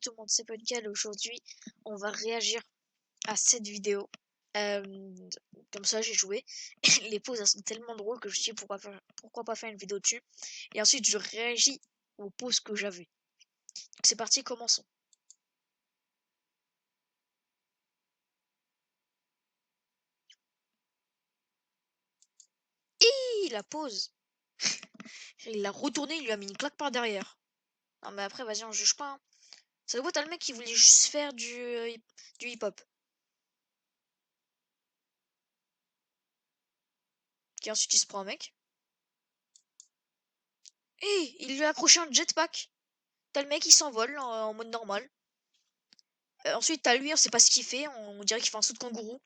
tout le monde, c'est Punkel. Aujourd'hui, on va réagir à cette vidéo. Comme ça, j'ai joué. Les pauses, elles sont tellement drôles que je me suis dit pourquoi pas faire une vidéo dessus. Et ensuite, je réagis aux pauses que j'avais. Donc c'est parti, commençons. La pause. Il l'a retourné, il lui a mis une claque par derrière. Non mais après, vas-y, on juge pas. Hein. Ça doit être le mec qui voulait juste faire du hip-hop. Qui ensuite il se prend un mec. Et il lui a accroché un jetpack. T'as le mec qui s'envole en mode normal. Ensuite, t'as lui, on sait pas ce qu'il fait. On dirait qu'il fait un saut de kangourou.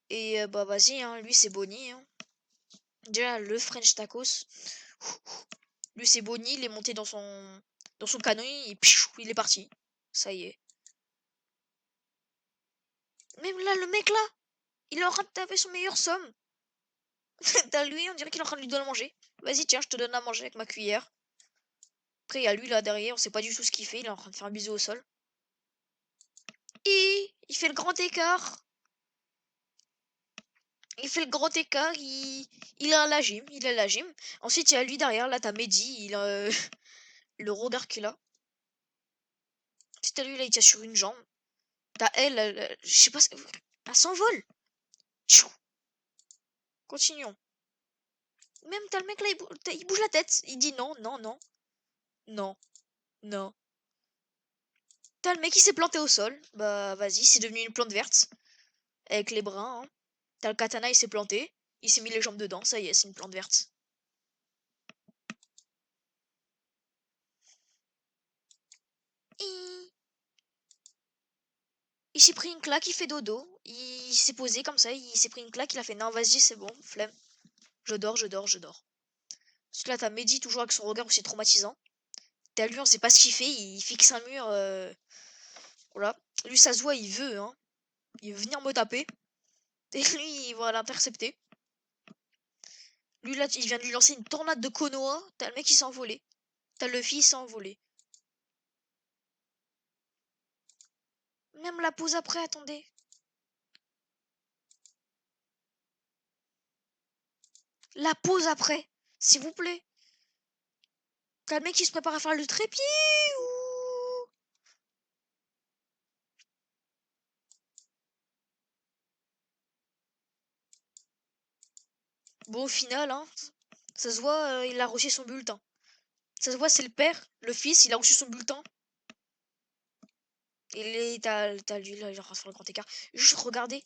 Et bah vas-y, hein, lui c'est Bonnie. Hein. Déjà, le French Tacos. Lui c'est Bonnie, il est monté dans son canon et pfiou, il est parti. Ça y est. Même là, le mec là, il est en train de taper son meilleur somme. T'as lui, on dirait qu'il est en train de lui donner à manger. Vas-y, tiens, je te donne à manger avec ma cuillère. Après, il y a lui là derrière, on sait pas du tout ce qu'il fait. Il est en train de faire un bisou au sol. Et il fait le grand écart. Il fait le grand écart, il est à la gym, il est à la gym. Ensuite, il y a lui derrière, là, t'as Mehdi, il a le regard qu'il a. Ensuite, t'as lui, là, il tient sur une jambe. T'as elle, je sais pas, elle s'envole. Tchou. Continuons. Même, t'as le mec, là, il bouge la tête. Il dit non, non, non, non, non. T'as le mec qui s'est planté au sol. Bah, vas-y, c'est devenu une plante verte. Avec les brins, hein. T'as le katana, il s'est planté. Il s'est mis les jambes dedans, ça y est, c'est une plante verte. Il s'est pris une claque, il fait dodo. Il s'est posé comme ça, il s'est pris une claque, il a fait non, vas-y, c'est bon, flemme. Je dors, je dors, je dors. Ensuite, là, t'as Mehdi toujours avec son regard aussi traumatisant. T'as lui, on sait pas ce qu'il fait, il fixe un mur. Voilà. Lui, ça se voit, il veut, hein. Il veut venir me taper. Et lui, il va l'intercepter. Lui, là, il vient de lui lancer une tornade de Konoha. T'as le mec qui s'est envolé. T'as le fils s'est envolé. Même la pause après, attendez. La pause après, s'il vous plaît. T'as le mec qui se prépare à faire le trépied. Ouh. Bon, au final, hein, ça se voit, il a reçu son bulletin. Ça se voit, c'est le père, le fils, il a reçu son bulletin. Et t'as lui, là, il est en train de faire le grand écart. Juste regardez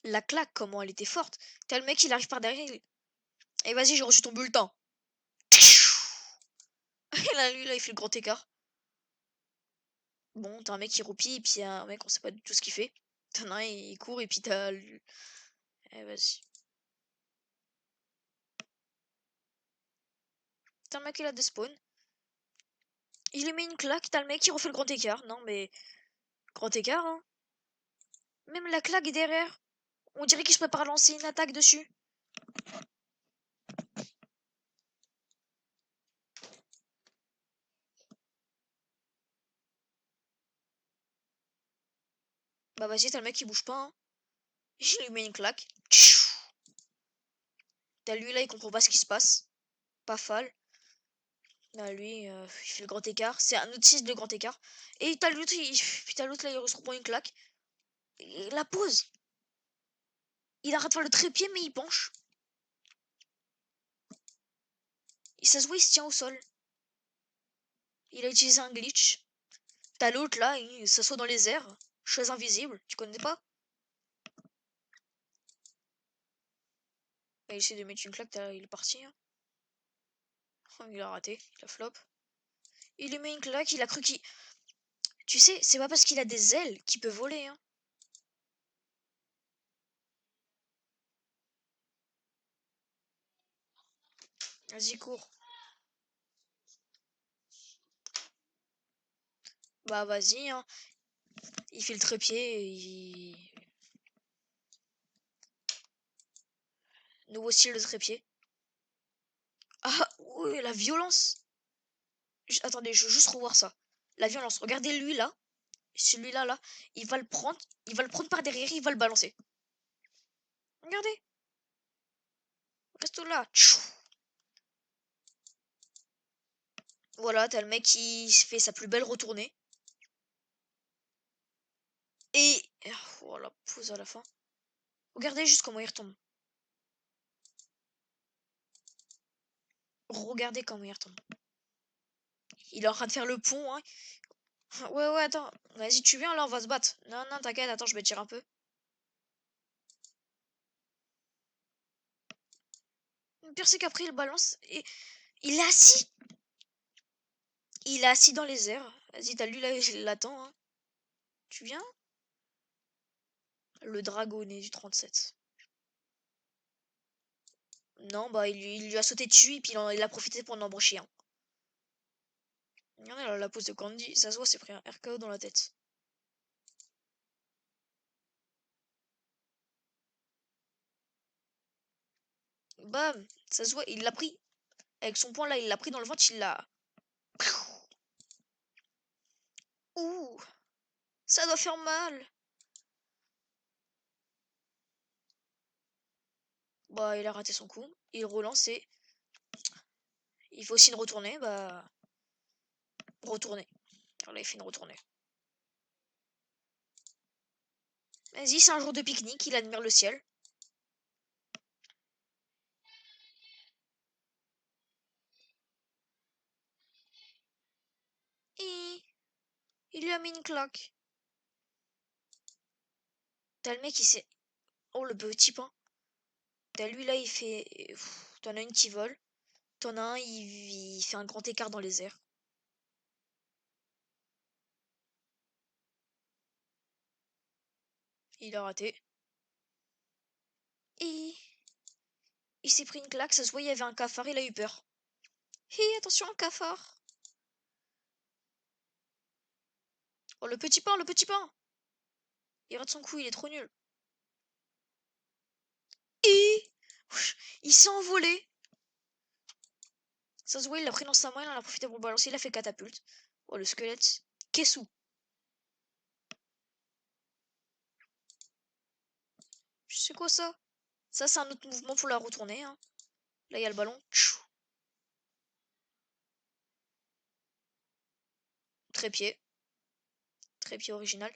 la claque, comment elle était forte. T'as le mec, il arrive par derrière. Et vas-y, j'ai reçu ton bulletin. Et là, lui, là, il fait le grand écart. Bon, t'as un mec qui roupille, et puis un mec, on sait pas du tout ce qu'il fait. T'en as un, il court, et puis t'as lui. Eh, vas-y. T'as un mec, il a des spawns. Il lui met une claque, t'as le mec qui refait le grand écart. Non, mais. Grand écart, hein. Même la claque est derrière. On dirait qu'il se prépare à lancer une attaque dessus. Bah, vas-y, t'as le mec qui bouge pas, hein. Il lui met une claque. T'as lui là, il comprend pas ce qui se passe. Pas fall. Là, lui, il fait le grand écart. C'est un autiste de grand écart. Et t'as l'autre, putain, l'autre là, il se reprend une claque. Et la pause. Il arrête de faire le trépied, mais il penche. Et ça se voit, il se tient au sol. Il a utilisé un glitch. T'as l'autre là, il s'assoit dans les airs. Chose invisible, tu connais pas? Il essaie de mettre une claque, il est parti. Hein. Oh, il a raté, il a flop. Il lui met une claque, il a cru qu'il. Tu sais, c'est pas parce qu'il a des ailes qu'il peut voler. Hein. Vas-y, cours. Bah, vas-y, hein. Il fait le trépied, nouveau style de trépied. Ah, oui, la violence. Attendez, je veux juste revoir ça. L'avion lance. Regardez lui là. Celui-là, là. Il va le prendre. Il va le prendre par derrière. Il va le balancer. Regardez. Reste là. Tchou. Voilà, t'as le mec qui fait sa plus belle retournée. Et... Voilà, pause à la fin. Regardez juste comment il retombe. Regardez comment il retombe. Il est en train de faire le pont, hein. Ouais, ouais, attends. Vas-y, tu viens, là, on va se battre. Non, non, t'inquiète, attends, je me tire un peu. Le pire, c'est qu'après, il balance et... Il est assis. Il est assis dans les airs. Vas-y, t'as lui, là, il l'attend, hein. Tu viens? Le dragonnet du 37. Non, bah, il lui a sauté dessus et puis il a profité pour en embrocher un. Regardez, là, la pose de Candy, ça se voit, c'est pris un RKO dans la tête. Bam! Ça se voit, il l'a pris. Avec son poing là, il l'a pris dans le ventre, il l'a. Ouh! Ça doit faire mal! Bah, il a raté son coup. Il relance et. Il faut aussi une retournée, bah. Retourner. Voilà, il fait une retournée. Vas-y, c'est un jour de pique-nique, il admire le ciel. Et il lui a mis une claque. T'as le mec qui s'est. Oh, le petit pain. T'as lui là, il fait. T'en as une qui vole. T'en as un, il fait un grand écart dans les airs. Il a raté. Et il s'est pris une claque, ça se voit, il y avait un cafard, il a eu peur. Hé, attention, un cafard! Oh, le petit pain, le petit pain! Il rate son coup, il est trop nul. Et il s'est envolé. Ça se voit, il l'a pris dans sa main, il en a profité pour le balancer, il a fait catapulte. Oh, le squelette. Kessou. C'est quoi ça? Ça, c'est un autre mouvement pour la retourner, hein. Là, il y a le ballon. Tchou. Trépied. Trépied original.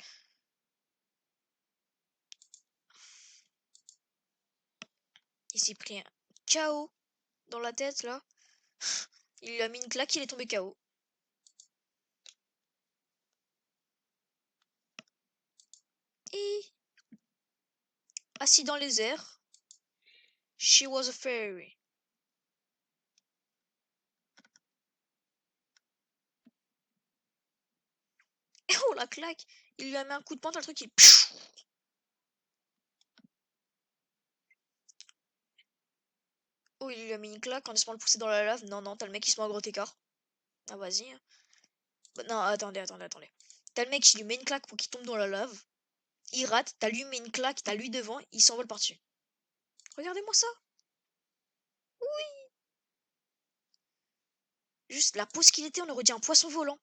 Il s'est pris un KO dans la tête, là. Il lui a mis une claque, il est tombé KO. Et assis dans les airs. She was a fairy. Et oh, la claque! Il lui a mis un coup de poing, le truc, il... Oh, il lui a mis une claque en espérant le pousser dans la lave. Non, non, t'as le mec qui se met en gros écart. Ah, vas-y, hein. Bah, non, attendez, attendez, attendez. T'as le mec qui lui met une claque pour qu'il tombe dans la lave. Il rate, t'as lui met une claque, t'as lui devant, il s'envole par-dessus. Regardez-moi ça. Oui. Juste la pose qu'il était, on aurait dit un poisson volant.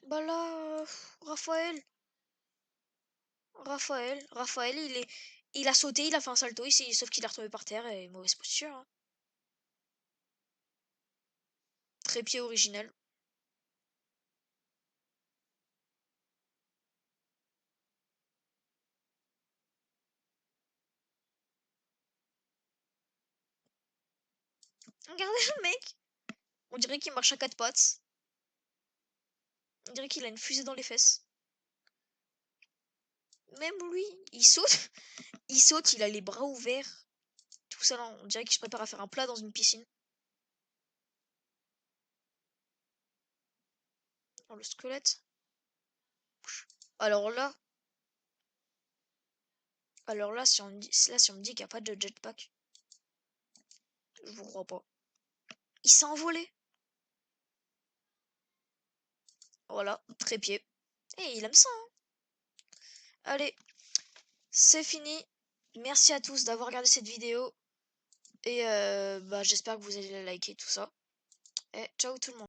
Bah là, Raphaël. Raphaël, il a sauté, il a fait un salto ici, sauf qu'il est retombé par terre et mauvaise posture, hein. Trépied originel. Regardez le mec. On dirait qu'il marche à quatre pattes. On dirait qu'il a une fusée dans les fesses. Même lui, il saute. Il saute, il a les bras ouverts. Tout ça là, on dirait qu'il se prépare à faire un plat dans une piscine. Oh, le squelette. Alors là, si on me dit, si on me dit qu'il n'y a pas de jetpack, je vous crois pas. Il s'est envolé. Voilà, trépied. Et il aime ça, hein. Allez, c'est fini. Merci à tous d'avoir regardé cette vidéo. Et bah, j'espère que vous allez la liker, tout ça. Et ciao tout le monde.